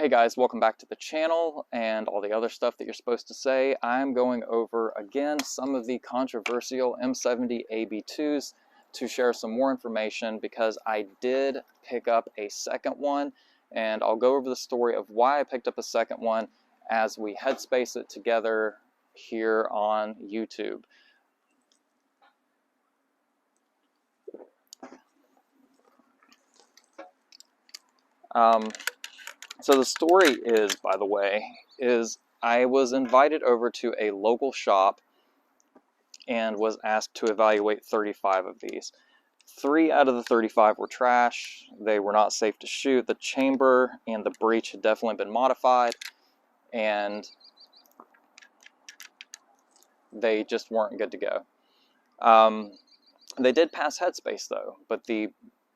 Hey guys, welcome back to the channel and all the other stuff that you're supposed to say. I'm going over again some of the controversial M70ab2s to share some more information because I did pick up a second one, and I'll go over the story of why I picked up a second one as we headspace it together here on YouTube. So the story is, by the way, I was invited over to a local shop and was asked to evaluate 35 of these. 3 out of the 35 were trash. They were not safe to shoot. The chamber and the breech had definitely been modified, and they just weren't good to go. They did pass headspace though, but the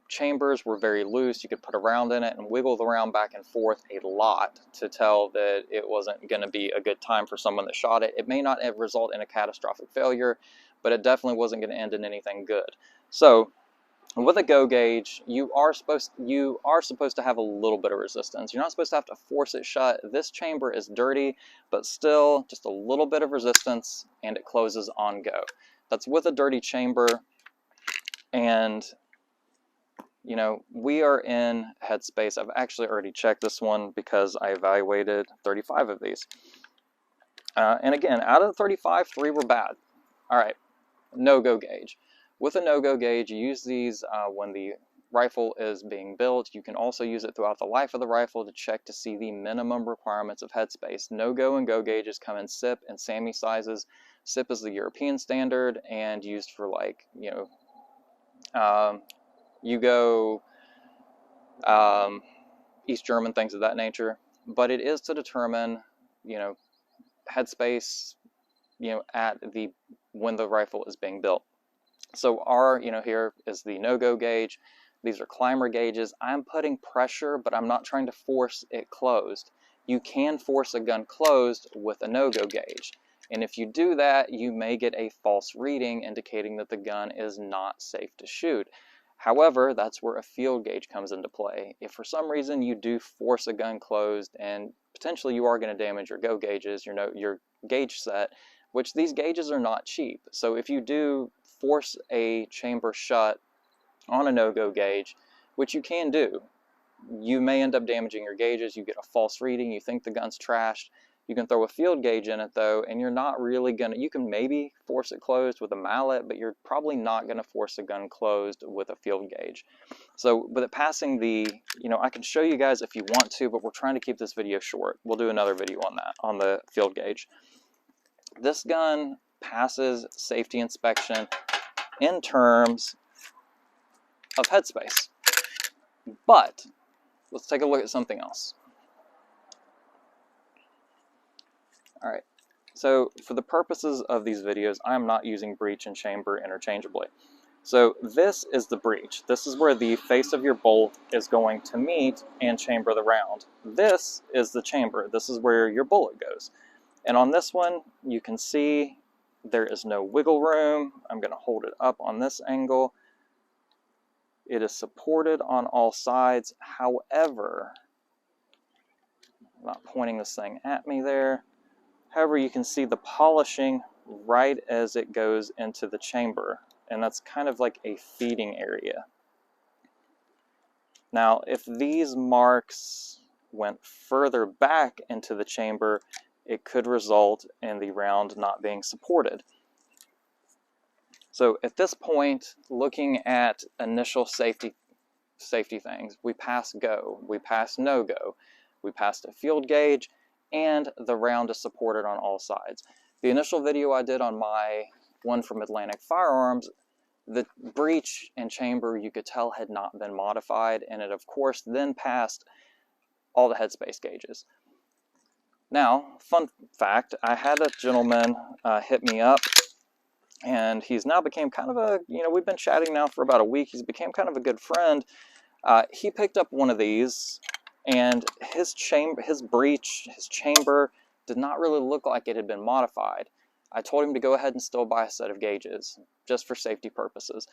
chambers were very loose. You could put around in it and wiggle the round back and forth a lot to tell that it wasn't going to be a good time for someone that shot it. It may not have resulted in a catastrophic failure, but it definitely wasn't going to end in anything good. So with a go gauge, you are supposed to have a little bit of resistance. You're not supposed to have to force it shut. This chamber is dirty, but still just a little bit of resistance and it closes on go. That's with a dirty chamber. And you know, we are in headspace. I've actually already checked this one because I evaluated 35 of these. And again, out of the 35, 3 were bad. All right, no-go gauge. With a no-go gauge, you use these when the rifle is being built. You can also use it throughout the life of the rifle to check to see the minimum requirements of headspace. No-go and go gauges come in SIP and SAM sizes. SIP is the European standard and used for, like, you know, you go East German, things of that nature, but it is to determine, you know, headspace, you know, when the rifle is being built. So here is the no-go gauge. These are climber gauges. I'm putting pressure, but I'm not trying to force it closed. You can force a gun closed with a no-go gauge. And if you do that, you may get a false reading indicating that the gun is not safe to shoot. However, that's where a field gauge comes into play. If for some reason you do force a gun closed and potentially you are going to damage your go gauges, your gauge set, which these gauges are not cheap. So if you do force a chamber shut on a no-go gauge, which you can do, you may end up damaging your gauges. You get a false reading. You think the gun's trashed. You can throw a field gauge in it though, and you're not really gonna, you can maybe force it closed with a mallet, but you're probably not gonna force a gun closed with a field gauge. So with it passing the, I can show you guys if you want to, but we're trying to keep this video short. We'll do another video on that, on the field gauge. This gun passes safety inspection in terms of headspace. But let's take a look at something else. All right, so for the purposes of these videos, I'm not using breech and chamber interchangeably. So this is the breech. This is where the face of your bolt is going to meet and chamber the round. This is the chamber. This is where your bullet goes. And on this one, you can see there is no wiggle room. I'm going to hold it up on this angle. It is supported on all sides. However, I'm not pointing this thing at me there. However, you can see the polishing right as it goes into the chamber, and that's kind of like a feeding area. Now, if these marks went further back into the chamber, it could result in the round not being supported. So at this point, looking at initial safety things, we passed go, we passed no go, we passed a field gauge, and the round is supported on all sides. The initial video I did on my one from Atlantic Firearms, the breech and chamber you could tell had not been modified, and it of course then passed all the headspace gauges. Now, fun fact, I had a gentleman hit me up, and he's now became kind of a, we've been chatting now for about a week, he's became kind of a good friend. He picked up one of these, and his breech, his chamber did not really look like it had been modified. I told him to go ahead and still buy a set of gauges, just for safety purposes.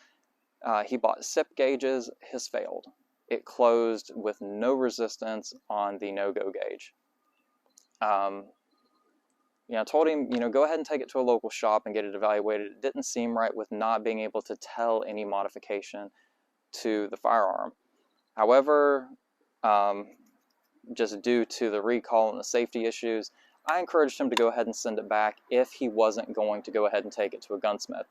He bought SIP gauges, his failed. it closed with no resistance on the no-go gauge. I told him, go ahead and take it to a local shop and get it evaluated. It didn't seem right with not being able to tell any modification to the firearm. However, just due to the recall and the safety issues, I encouraged him to go ahead and send it back if he wasn't going to go ahead and take it to a gunsmith.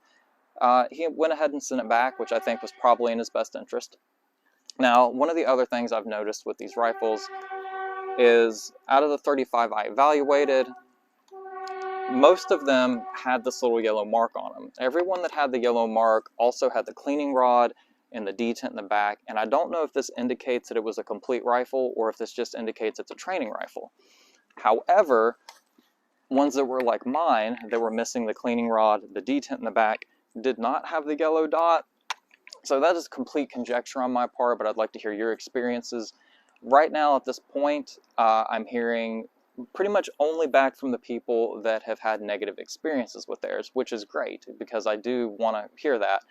He went ahead and sent it back, which I think was probably in his best interest. Now, one of the other things I've noticed with these rifles is out of the 35 I evaluated, most of them had this little yellow mark on them. Everyone that had the yellow mark also had the cleaning rod and the detent in the back, and I don't know if this indicates that it was a complete rifle or if this just indicates it's a training rifle. However, ones that were like mine, that were missing the cleaning rod, the detent in the back, did not have the yellow dot. So that is complete conjecture on my part, but I'd like to hear your experiences. Right now at this point, I'm hearing pretty much only back from the people that have had negative experiences with theirs, which is great because I do want to hear that.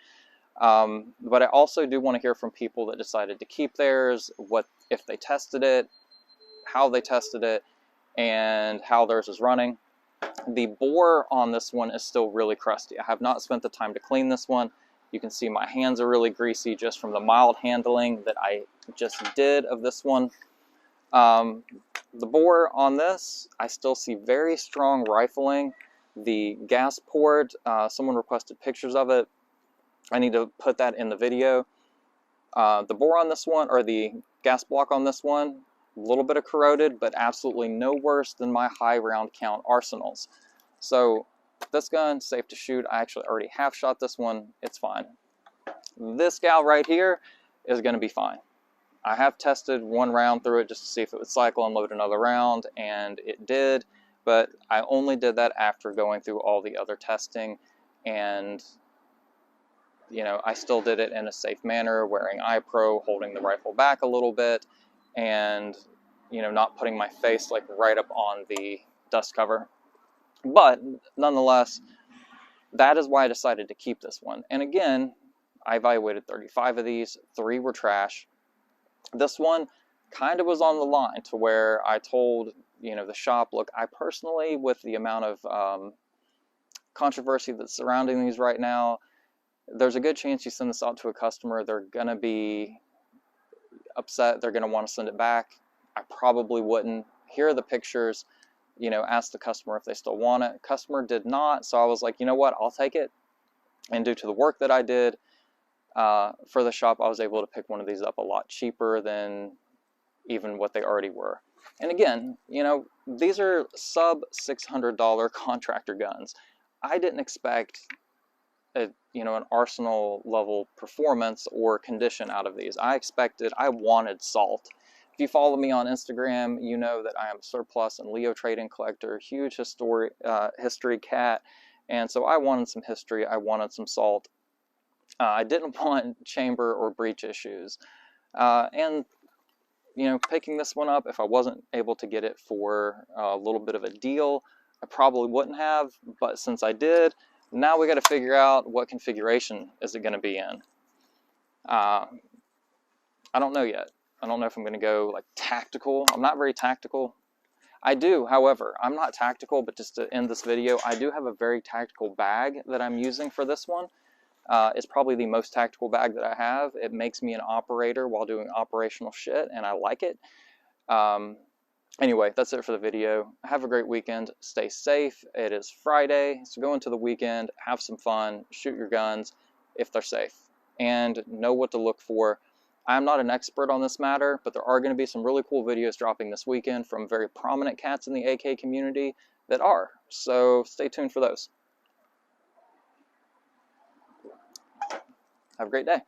But I also do want to hear from people that decided to keep theirs, what if they tested it, how they tested it, and how theirs is running. The bore on this one is still really crusty. I have not spent the time to clean this one. You can see my hands are really greasy just from the mild handling that I just did of this one. The bore on this, I still see very strong rifling. The gas port, someone requested pictures of it. I need to put that in the video. The bore on this one, or the gas block on this one, a little bit of corroded, but absolutely no worse than my high round count Arsenals. So this gun, safe to shoot. I actually already have shot this one. It's fine. This gal right here is going to be fine. I have tested one round through it just to see if it would cycle and load another round, and it did, but I only did that after going through all the other testing, and I still did it in a safe manner, wearing iPro, holding the rifle back a little bit, and not putting my face like right up on the dust cover. But nonetheless, that is why I decided to keep this one. And again, I evaluated 35 of these, 3 were trash. This one kind of was on the line to where I told the shop, look, I personally, with the amount of controversy that's surrounding these right now, there's a good chance you send this out to a customer, they're going to be upset, they're going to want to send it back. I probably wouldn't. Here are the pictures, ask the customer if they still want it. Customer did not, so I was like, you know what, I'll take it. And due to the work that I did for the shop, I was able to pick one of these up a lot cheaper than even what they already were. And again, these are sub $600 contractor guns. I didn't expect an Arsenal level performance or condition out of these. I wanted salt. If you follow me on Instagram, you know that I am a surplus and Leo trading collector, huge history cat, and so I wanted some history, I wanted some salt. I didn't want chamber or breech issues. And picking this one up, if I wasn't able to get it for a little bit of a deal, I probably wouldn't have, but since I did, now we got to figure out what configuration is it going to be in. I don't know yet. I don't know if I'm going to go like tactical. I'm not very tactical. I do, however, I'm not tactical, but just to end this video, I do have a very tactical bag that I'm using for this one. It's probably the most tactical bag that I have. It makes me an operator while doing operational shit, and I like it. Anyway, that's it for the video. Have a great weekend. Stay safe. It is Friday, so go into the weekend, have some fun, shoot your guns if they're safe, and know what to look for. I'm not an expert on this matter, but there are going to be some really cool videos dropping this weekend from very prominent cats in the AK community that are. So stay tuned for those. Have a great day.